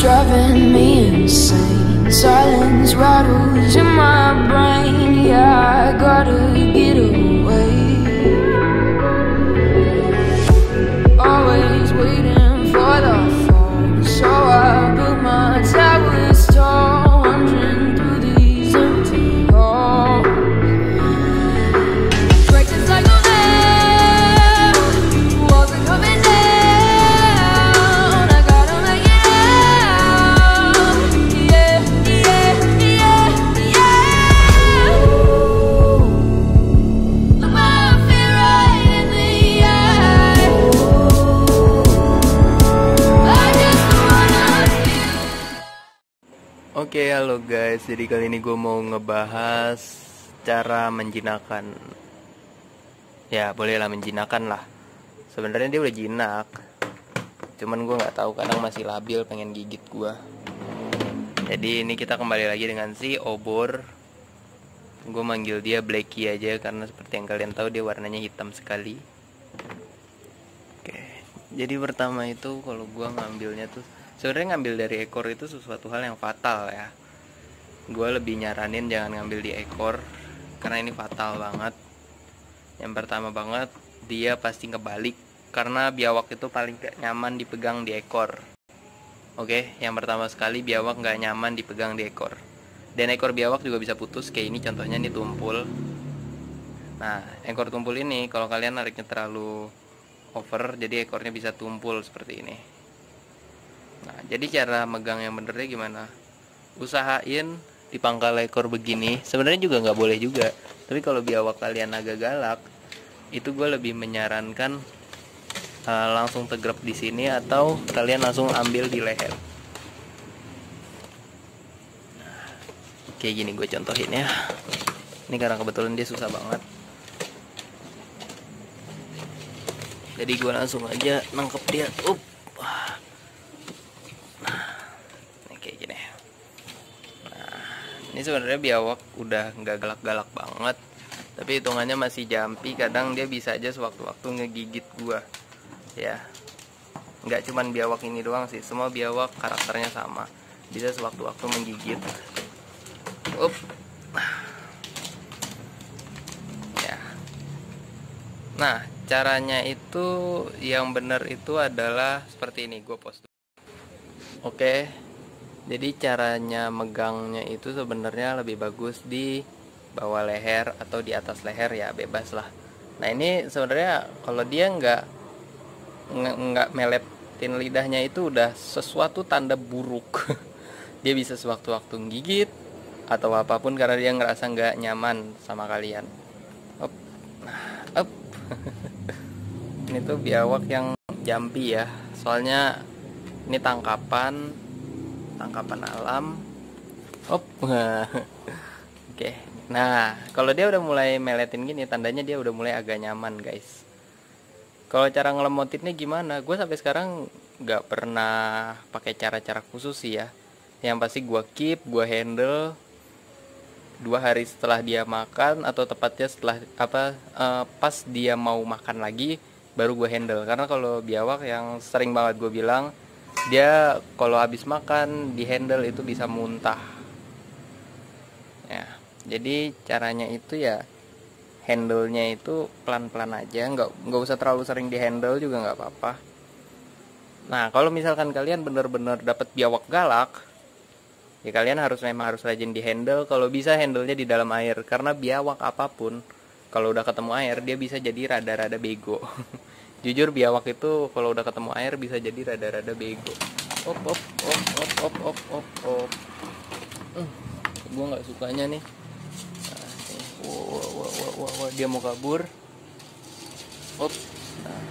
driving me insane. Silence rattles in my brain. Yeah, I gotta get away. Always waiting for the phone, so I built my towers tall, wandering through these empty halls. Break the cycle now, walls are coming down. I gotta make it out. Yeah, yeah, yeah, yeah. Look my fear right in the eye. I just wanna feel. Oke, halo guys. Jadi kali ini gue mau ngebahas cara menjinakkan. Ya, bolehlah menjinakkan lah. Sebenarnya dia udah jinak. Cuman gue nggak tahu, kadang masih labil pengen gigit gue. Jadi ini kita kembali lagi dengan si obor. Gue manggil dia Blacky aja karena seperti yang kalian tahu dia warnanya hitam sekali. Oke. Jadi pertama itu kalau gue ngambilnya tuh sebenarnya ngambil dari ekor itu sesuatu hal yang fatal ya. Gue lebih nyaranin jangan ngambil di ekor karena ini fatal banget. Yang pertama banget, dia pasti ngebalik karena biawak itu paling gak nyaman dipegang di ekor. Oke, yang pertama sekali biawak gak nyaman dipegang di ekor. Dan ekor biawak juga bisa putus kayak ini, contohnya ini tumpul. Nah, ekor tumpul ini kalau kalian nariknya terlalu over, jadi ekornya bisa tumpul seperti ini. Nah, jadi cara megang yang benernya gimana? Usahain di pangkal ekor begini. Sebenarnya juga nggak boleh juga. Tapi kalau biawak kalian agak galak, itu gue lebih menyarankan langsung tegrep di sini atau kalian langsung ambil di leher. Nah, kayak gini gue contohin ya. Ini karena kebetulan dia susah banget. Jadi gue langsung aja nangkep dia. Kayak gini. Nah, ini sebenarnya biawak udah nggak galak-galak banget, tapi hitungannya masih jampi. Kadang dia bisa aja sewaktu-waktu ngegigit gua. Ya, nggak cuman biawak ini doang sih, semua biawak karakternya sama, bisa sewaktu-waktu menggigit. Ya. Nah, caranya itu yang benar itu adalah seperti ini. Gue post. Oke. Jadi caranya megangnya itu sebenarnya lebih bagus di bawah leher atau di atas leher, ya bebas lah. Nah ini sebenarnya kalau dia nggak meletin lidahnya itu udah sesuatu tanda buruk. Dia bisa sewaktu-waktu gigit atau apapun karena dia ngerasa nggak nyaman sama kalian. Ini tuh biawak yang jampi ya, soalnya ini tangkapan alam. Oke. Nah, kalau dia udah mulai meletin gini, tandanya dia udah mulai agak nyaman, guys. Kalau cara ngelemotinnya gimana? Gue sampai sekarang nggak pernah pakai cara-cara khusus sih ya. Yang pasti gue keep, gue handle 2 hari setelah dia makan, atau tepatnya setelah pas dia mau makan lagi, baru gue handle. Karena kalau biawak yang sering banget gue bilang, dia kalau habis makan di handle itu bisa muntah ya. Jadi caranya itu ya handle-nya itu pelan-pelan aja, nggak usah terlalu sering di handle juga nggak apa-apa. Nah kalau misalkan kalian bener-bener dapat biawak galak, ya kalian memang harus rajin di handle. Kalau bisa handle-nya di dalam air, karena biawak apapun kalau udah ketemu air dia bisa jadi rada-rada bego. Jujur biawak itu kalau udah ketemu air bisa jadi rada-rada bego. Gue nggak sukanya nih. Wah, dia mau kabur. Nah,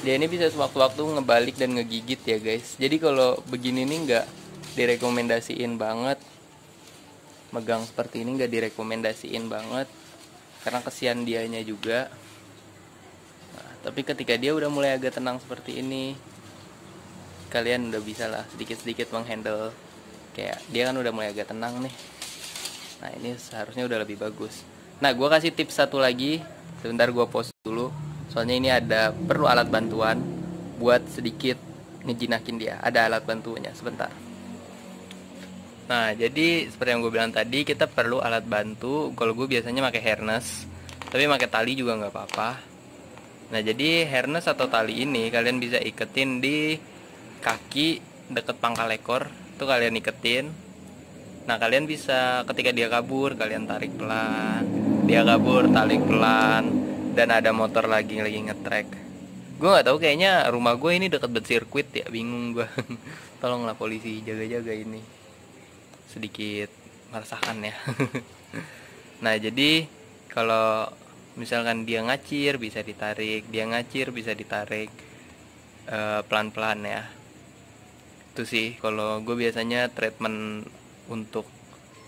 dia ini bisa sewaktu-waktu ngebalik dan ngegigit ya guys. Jadi kalau begini nih nggak direkomendasiin banget. Megang seperti ini nggak direkomendasiin banget karena kesian dianya juga. Tapi ketika dia udah mulai agak tenang seperti ini, kalian udah bisa lah sedikit-sedikit menghandle. Kayak dia kan udah mulai agak tenang nih. Nah ini seharusnya udah lebih bagus. Nah gue kasih tips satu lagi. Sebentar gue pause dulu, soalnya ini perlu alat bantuan buat sedikit ngejinakin dia. Ada alat bantunya, sebentar. Nah, jadi seperti yang gue bilang tadi, kita perlu alat bantu. Kalau gue biasanya pakai harness, tapi pakai tali juga nggak apa-apa. Nah, jadi harness atau tali ini kalian bisa iketin di kaki deket pangkal ekor. Itu kalian iketin. Nah, kalian bisa ketika dia kabur, kalian tarik pelan. Dia kabur, tarik pelan. Dan ada motor lagi ngetrek. Gue nggak tahu, kayaknya rumah gue ini deket sirkuit ya, bingung gue. Tolonglah polisi jaga-jaga ini. Sedikit meresahkan ya. Nah, jadi kalau misalkan dia ngacir bisa ditarik, dia ngacir bisa ditarik pelan-pelan ya. Itu sih kalau gue biasanya treatment untuk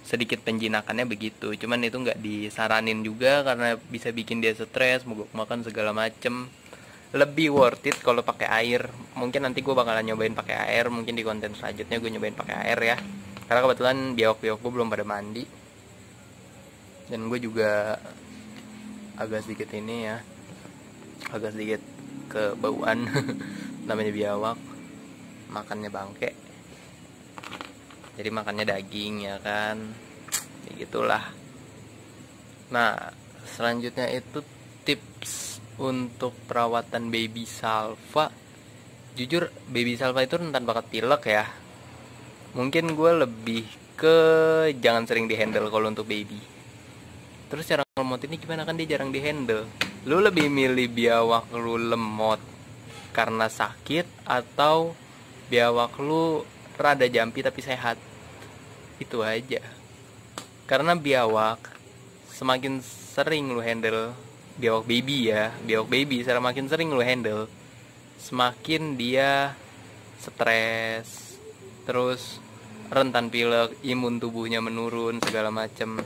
sedikit penjinakannya begitu. Cuman itu nggak disaranin juga karena bisa bikin dia stres, mogok makan segala macem. Lebih worth it kalau pakai air. Mungkin nanti gue bakalan nyobain pakai air, mungkin di konten selanjutnya gue nyobain pakai air ya. Karena kebetulan biawak-biawak gue belum pada mandi. Dan gue juga agak sedikit ini ya, agak sedikit kebauan. Namanya biawak, makannya bangke, jadi makannya daging ya kan, ya gitulah. Nah, selanjutnya itu tips untuk perawatan baby salva. Jujur baby salva itu rentan banget pilek ya. Mungkin gue lebih ke jangan sering dihandle kalau untuk baby. Terus cara lemot ini gimana, kan dia jarang dihandle. Lu lebih milih biawak lu lemot karena sakit atau biawak lu rada jampi tapi sehat? Itu aja. Karena biawak semakin sering lu handle, biawak baby ya, biawak baby semakin sering lu handle, semakin dia stres, terus rentan pilek, imun tubuhnya menurun segala macem.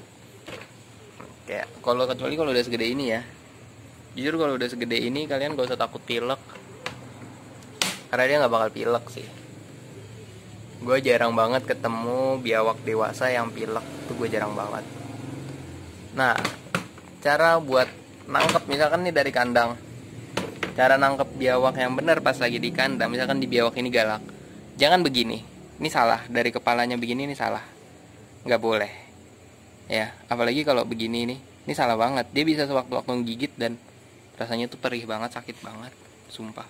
Kayak kecuali kalau udah segede ini ya. Jujur kalau udah segede ini kalian gak usah takut pilek, karena dia gak bakal pilek sih. Gue jarang banget ketemu biawak dewasa yang pilek, itu gue jarang banget. Nah, cara buat nangkep misalkan nih dari kandang, cara nangkep biawak yang benar pas lagi di kandang. Misalkan di biawak ini galak, jangan begini, ini salah. Dari kepalanya begini, ini salah, gak boleh ya. Apalagi kalau begini ini salah banget. Dia bisa sewaktu-waktu menggigit dan rasanya tuh perih banget, sakit banget, sumpah.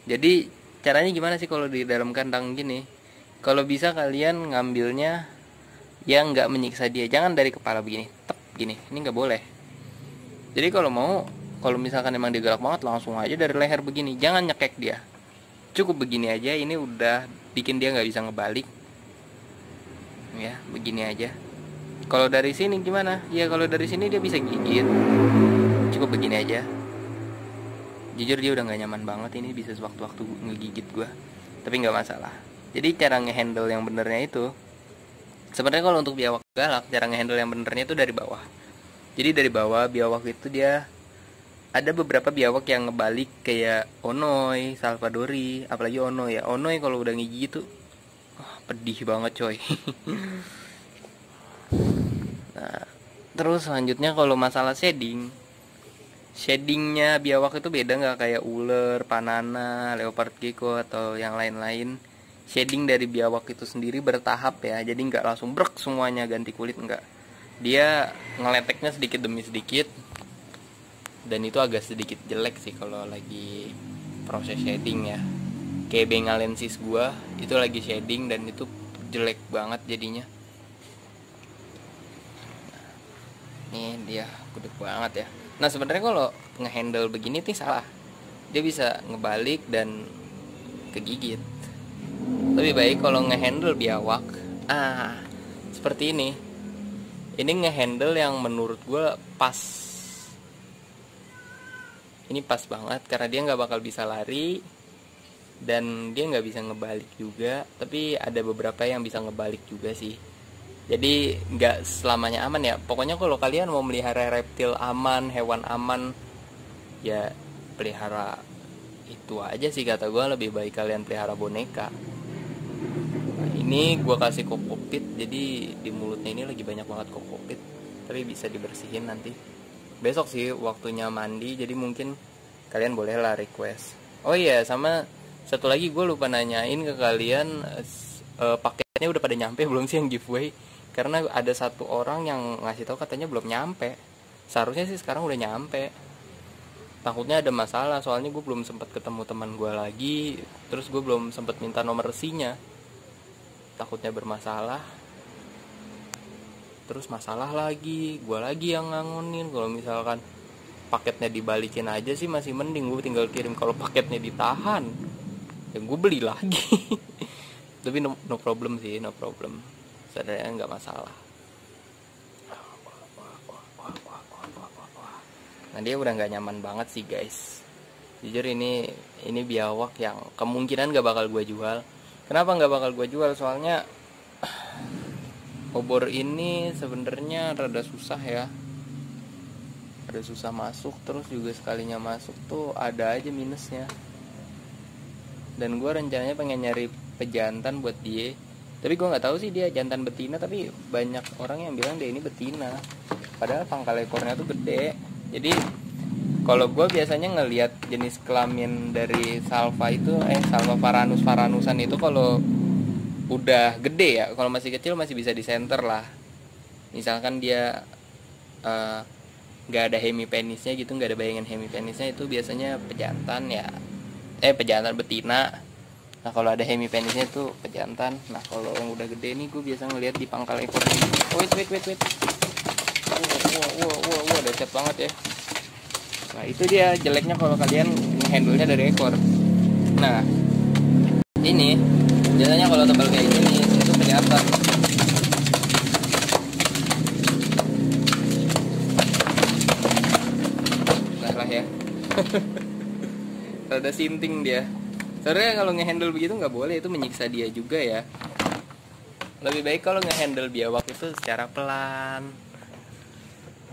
Jadi caranya gimana sih kalau di dalam kandang gini? Kalau bisa kalian ngambilnya yang nggak menyiksa dia, jangan dari kepala begini, tep gini, ini nggak boleh. Jadi kalau misalkan emang dia galak banget, langsung aja dari leher begini, jangan nyekek dia, cukup begini aja. Ini udah bikin dia nggak bisa ngebalik ya, begini aja. Kalau dari sini gimana? Ya kalau dari sini dia bisa gigit, cukup begini aja. Jujur dia udah gak nyaman banget, ini bisa sewaktu-waktu ngegigit gue, tapi gak masalah. Jadi cara ngehandle yang benernya itu, sebenarnya kalau untuk biawak galak, cara ngehandle yang benernya itu dari bawah. Jadi dari bawah biawak itu dia ada beberapa biawak yang ngebalik kayak onoy, salvadori, apalagi onoy ya. Onoy kalau udah ngigit tuh pedih banget coy. Nah, terus selanjutnya kalau masalah shadingnya biawak itu beda nggak kayak ular, panana, leopard gecko atau yang lain-lain. Shading dari biawak itu sendiri bertahap ya, jadi nggak langsung brek semuanya ganti kulit, nggak. Dia ngeleteknya sedikit demi sedikit, dan itu agak sedikit jelek sih kalau lagi proses shading ya. Kayak bengalensis gua itu lagi shading dan itu jelek banget jadinya. Nih dia gede banget ya. Nah sebenarnya kalau ngehandle begini tuh salah, dia bisa ngebalik dan kegigit. Lebih baik kalau ngehandle biawak seperti ini ngehandle yang menurut gue pas. Ini pas banget karena dia nggak bakal bisa lari dan dia nggak bisa ngebalik juga, tapi ada beberapa yang bisa ngebalik juga sih. Jadi nggak selamanya aman ya. Pokoknya kalau kalian mau melihara reptil aman, hewan aman, ya pelihara itu aja sih kata gue. Lebih baik kalian pelihara boneka. Nah, ini gue kasih kokopit, jadi di mulutnya ini lagi banyak banget kokopit, tapi bisa dibersihin nanti. Besok sih waktunya mandi, jadi mungkin kalian bolehlah request. Oh iya, sama Satu lagi gue lupa nanyain ke kalian, paketnya udah pada nyampe belum sih yang giveaway? Karena ada satu orang yang ngasih tahu katanya belum nyampe. Seharusnya sih sekarang udah nyampe. Takutnya ada masalah, soalnya gue belum sempat ketemu teman gue lagi, terus gue belum sempat minta nomor resinya. Takutnya bermasalah. Terus masalah lagi, gue lagi yang ngangonin. Kalau misalkan paketnya dibalikin aja sih masih mending, gue tinggal kirim. Kalau paketnya ditahan, ya gue beli lagi. Tapi no problem sih, no problem. Sebenarnya nggak masalah. Nah dia udah nggak nyaman banget sih guys. Jujur ini biawak yang kemungkinan nggak bakal gue jual. Kenapa nggak bakal gue jual? Soalnya obor ini sebenarnya rada susah ya. Ada susah masuk, terus juga sekalinya masuk tuh ada aja minusnya. Dan gue rencananya pengen nyari pejantan buat dia. Tapi gue nggak tahu sih dia jantan betina, tapi banyak orang yang bilang dia ini betina. Padahal pangkal ekornya tuh gede. Jadi kalau gue biasanya ngelihat jenis kelamin dari salva itu, salva varanusan itu kalau udah gede ya, kalau masih kecil masih bisa disenter lah. Misalkan dia nggak ada hemipenisnya gitu, nggak ada bayangan hemipenisnya, itu biasanya pejantan ya, pejantan betina. Nah kalau ada hemipenisnya itu pejantan. Nah kalau yang udah gede nih gue biasa ngelihat di pangkal ekor. Wait. Wow, dahsyat banget ya. Nah itu dia jeleknya kalau kalian handle-nya dari ekor. Nah ini biasanya kalau tebal kayak gini itu kelihatan. Lah ya. Rada sinting dia. Sebenarnya kalau ngehandle begitu nggak boleh, itu menyiksa dia juga ya. Lebih baik kalau ngehandle biawak itu secara pelan.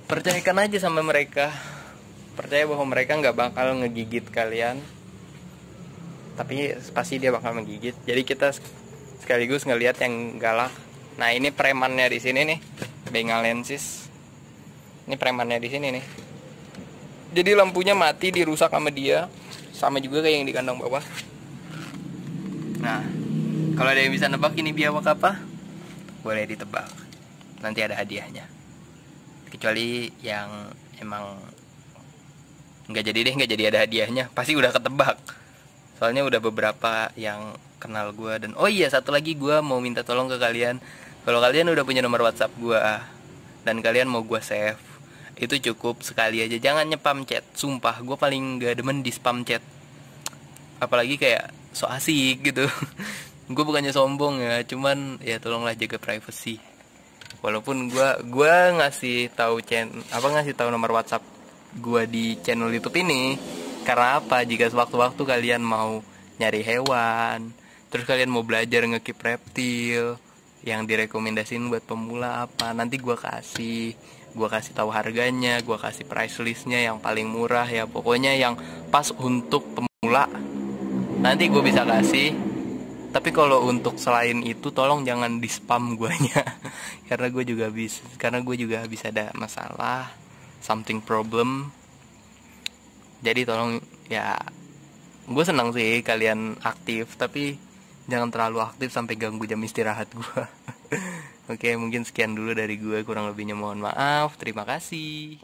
Percayakan aja sama mereka. Percaya bahwa mereka nggak bakal ngegigit kalian, tapi pasti dia bakal menggigit. Jadi kita sekaligus ngelihat yang galak. Nah ini premannya di sini nih, Bengalensis. Ini premannya di sini nih. Jadi lampunya mati, dirusak sama dia, sama juga kayak yang di kandang bawah. Nah kalau ada yang bisa nebak ini biawak apa, boleh ditebak. Nanti ada hadiahnya. Kecuali yang emang nggak jadi ada hadiahnya, pasti udah ketebak. Soalnya udah beberapa yang kenal gue. Dan oh iya, satu lagi gue mau minta tolong ke kalian. Kalau kalian udah punya nomor WhatsApp gue dan kalian mau gue save, itu cukup sekali aja, jangan nyepam chat. Sumpah gue paling gak demen di spam chat, apalagi kayak so asik gitu. Gue bukannya sombong ya, cuman ya tolonglah jaga privacy. Walaupun gue ngasih tahu ngasih tahu nomor WhatsApp gue di channel YouTube ini karena apa? Jika sewaktu-waktu kalian mau nyari hewan, terus kalian mau belajar ngekip reptil yang direkomendasiin buat pemula apa, nanti gue kasih tahu harganya, gue kasih price listnya yang paling murah ya, pokoknya yang pas untuk pemula nanti gue bisa kasih. Tapi kalau untuk selain itu tolong jangan di spam guanya. karena gue juga bisa ada masalah, something problem. Jadi tolong ya, gue senang sih kalian aktif, tapi jangan terlalu aktif sampai ganggu jam istirahat gue. Oke, mungkin sekian dulu dari gue, kurang lebihnya mohon maaf. Terima kasih.